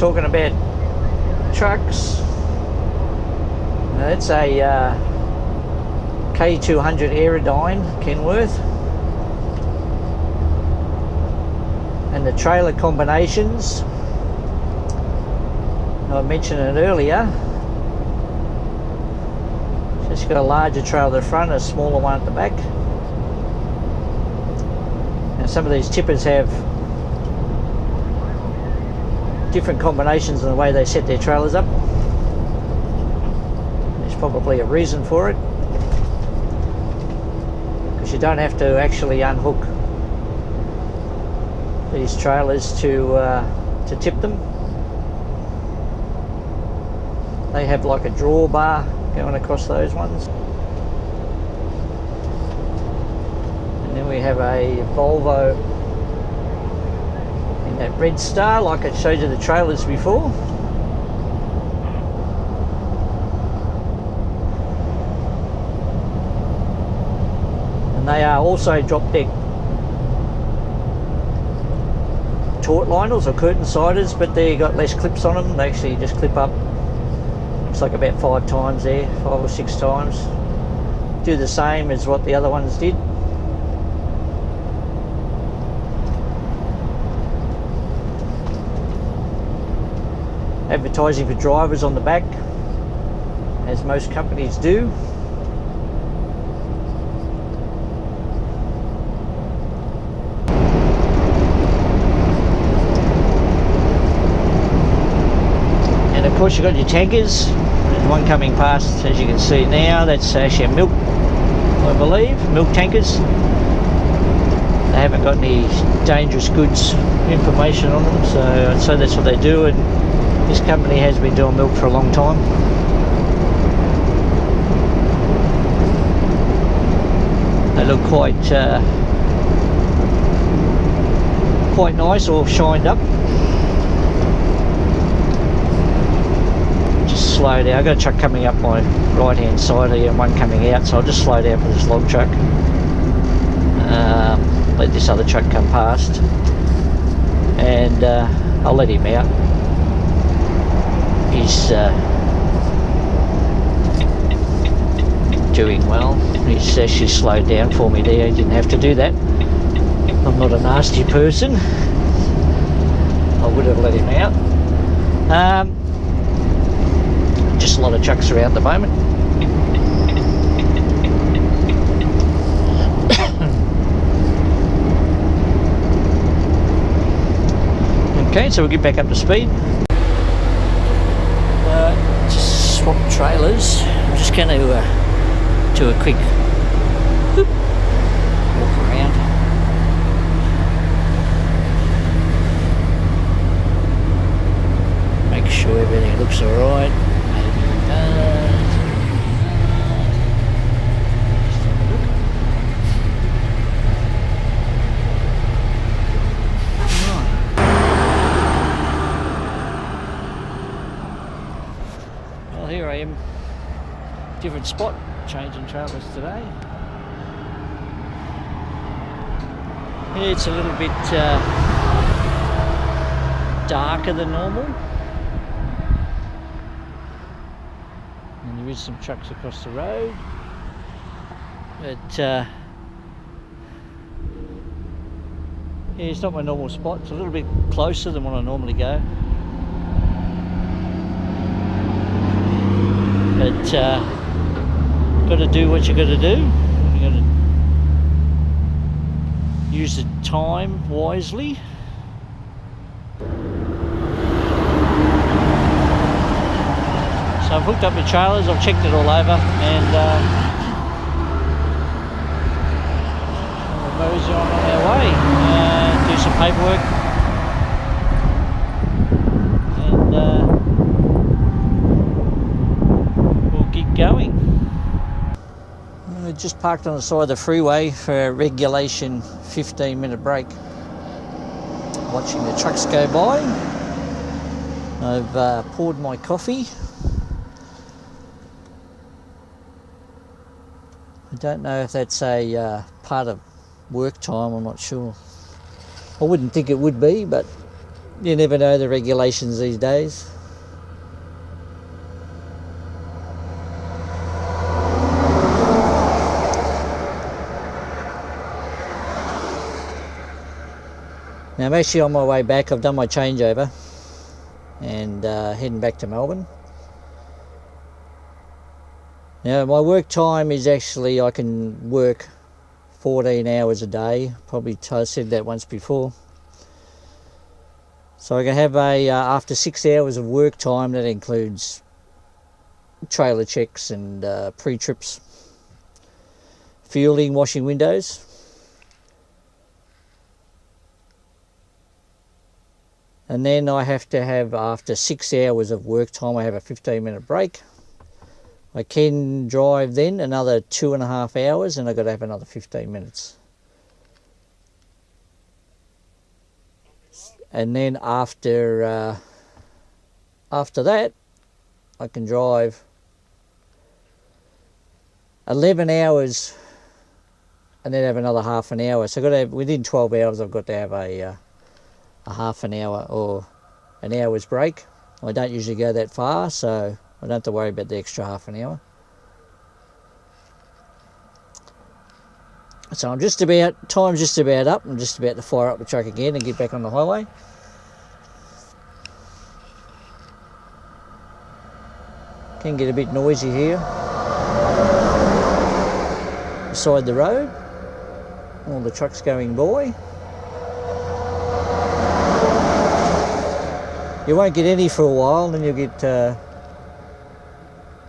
talking about trucks. That's a K200 Aerodyne Kenworth, and the trailer combinations, I mentioned it earlier. It's got a larger trailer at the front, a smaller one at the back. Now some of these tippers have different combinations in the way they set their trailers up. There's probably a reason for it, because you don't have to actually unhook these trailers to tip them. They have like a drawbar going across those ones. And then we have a Volvo in that red star, like I showed you the trailers before. And they are also drop deck taut liners or curtain siders, but they got less clips on them. They actually just clip up. It's like about 5 times there, 5 or 6 times. Do the same as what the other ones did. Advertising for drivers on the back, as most companies do. And of course you've got your tankers. There's one coming past, as you can see now. That's actually a milk, I believe, milk tankers. They haven't got any dangerous goods information on them, so that's what they do. And this company has been doing milk for a long time. They look quite nice, all shined up. Just slow down. I've got a truck coming up my right hand side here and one coming out, so I'll just slow down for this log truck. Let this other truck come past, and I'll let him out. He's doing well. He's actually slowed down for me there. He didn't have to do that. I'm not a nasty person. I would have let him out. Just a lot of trucks around at the moment. Okay, so we'll get back up to speed. Just swap trailers. I'm just going to do a quick whoop, walk around. Make sure everything looks alright. Maybe it does. Well, here I am. Different spot, changing trailers today. It's a little bit darker than normal, and there is some trucks across the road, but yeah, it's not my normal spot. It's a little bit closer than what I normally go, but got to do what you got to do. You got to use the time wisely. So I've hooked up my trailers, I've checked it all over, and we'll mosey on our way, do some paperwork, and we'll get going. Just parked on the side of the freeway for a regulation 15-minute break, watching the trucks go by. I've poured my coffee. I don't know if that's a part of work time, I'm not sure. I wouldn't think it would be, but You never know the regulations these days. Now I'm actually on my way back. I've done my changeover and heading back to Melbourne. Now my work time is actually, I can work 14 hours a day. Probably said that once before. So I can have after 6 hours of work time, that includes trailer checks and pre-trips, fueling, washing windows. And then I have to have, after 6 hours of work time, I have a 15-minute break. I can drive then another 2.5 hours, and I've got to have another 15 minutes. And then after that, I can drive 11 hours and then have another half an hour. So I've got to have, within 12 hours, I've got to have a half an hour or an hour's break. I don't usually go that far, so I don't have to worry about the extra half an hour. So time's just about up. I'm just about to fire up the truck again and get back on the highway. Can get a bit noisy here. Beside the road. All the trucks going by. You won't get any for a while, then you'll get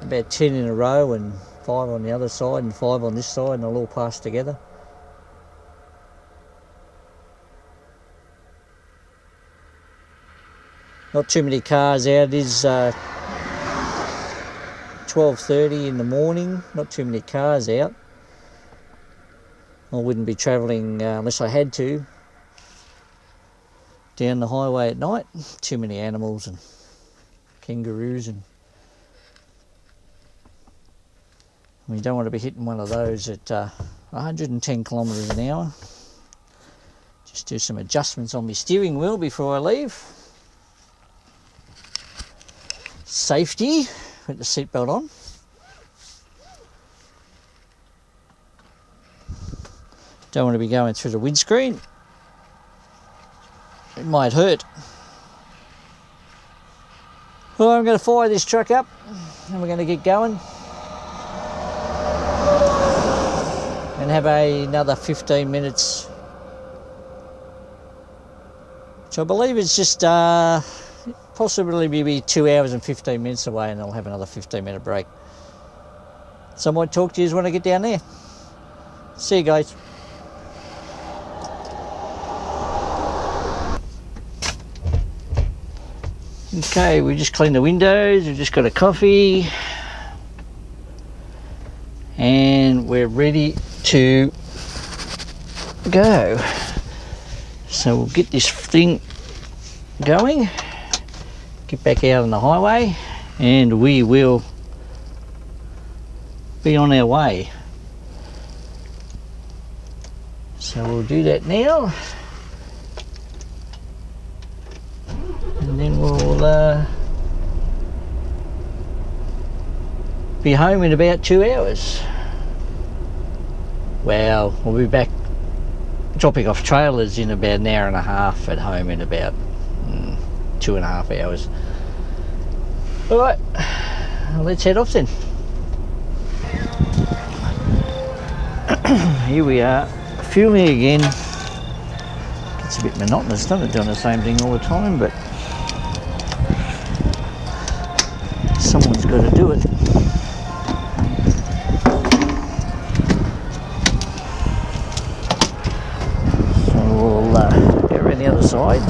about 10 in a row and 5 on the other side and 5 on this side, and they'll all pass together. Not too many cars out. It is 12:30 in the morning. Not too many cars out. I wouldn't be travelling unless I had to down the highway at night. Too many animals and kangaroos, and you don't want to be hitting one of those at 110 kilometres an hour. Just do some adjustments on my steering wheel before I leave. Safety, put the seatbelt on. Don't want to be going through the windscreen. It might hurt. Well, I'm going to fire this truck up and we're going to get going. And have another 15 minutes. Which I believe is just possibly maybe 2 hours and 15 minutes away, and I'll have another 15-minute break. So I might talk to you when I get down there. See you guys. Okay, we just cleaned the windows, we've just got a coffee, and we're ready to go. So we'll get this thing going, get back out on the highway, and we will be on our way. So we'll do that now. And then we'll be home in about 2 hours. Well, we'll be back dropping off trailers in about an hour and a half, at home in about 2.5 hours. Alright, let's head off then. Here we are, fueling again. It's a bit monotonous, doesn't it, doing the same thing all the time, but someone's got to do it. So we'll go around the other side.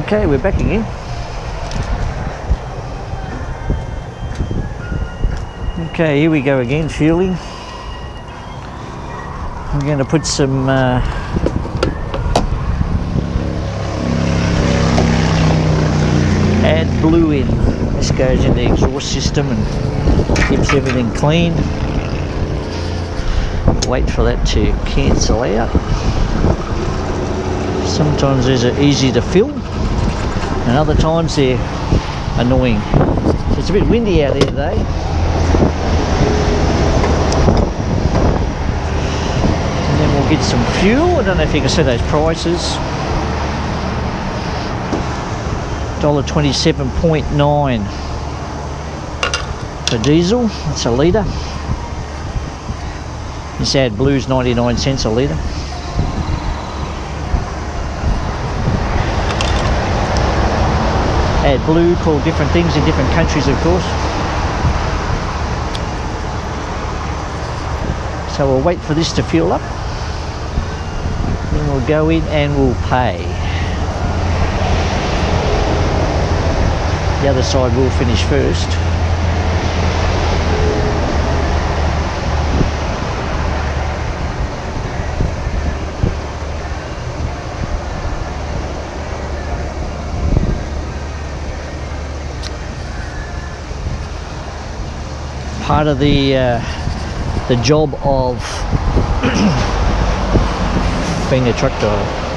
Okay, we're back again. Okay, here we go again, fueling. I'm going to put some AdBlue in. This goes in the exhaust system and keeps everything clean. Wait for that to cancel out. Sometimes these are easy to fill, and other times they're annoying. So it's a bit windy out there today. And then we'll get some fuel. I don't know if you can see those prices. $1.27.9 for diesel. That's a litre. This AdBlue's 99 cents a litre. AdBlue called different things in different countries, of course. So we'll wait for this to fuel up. Then we'll go in and we'll pay. The other side will finish first. Part of the job of being a truck driver.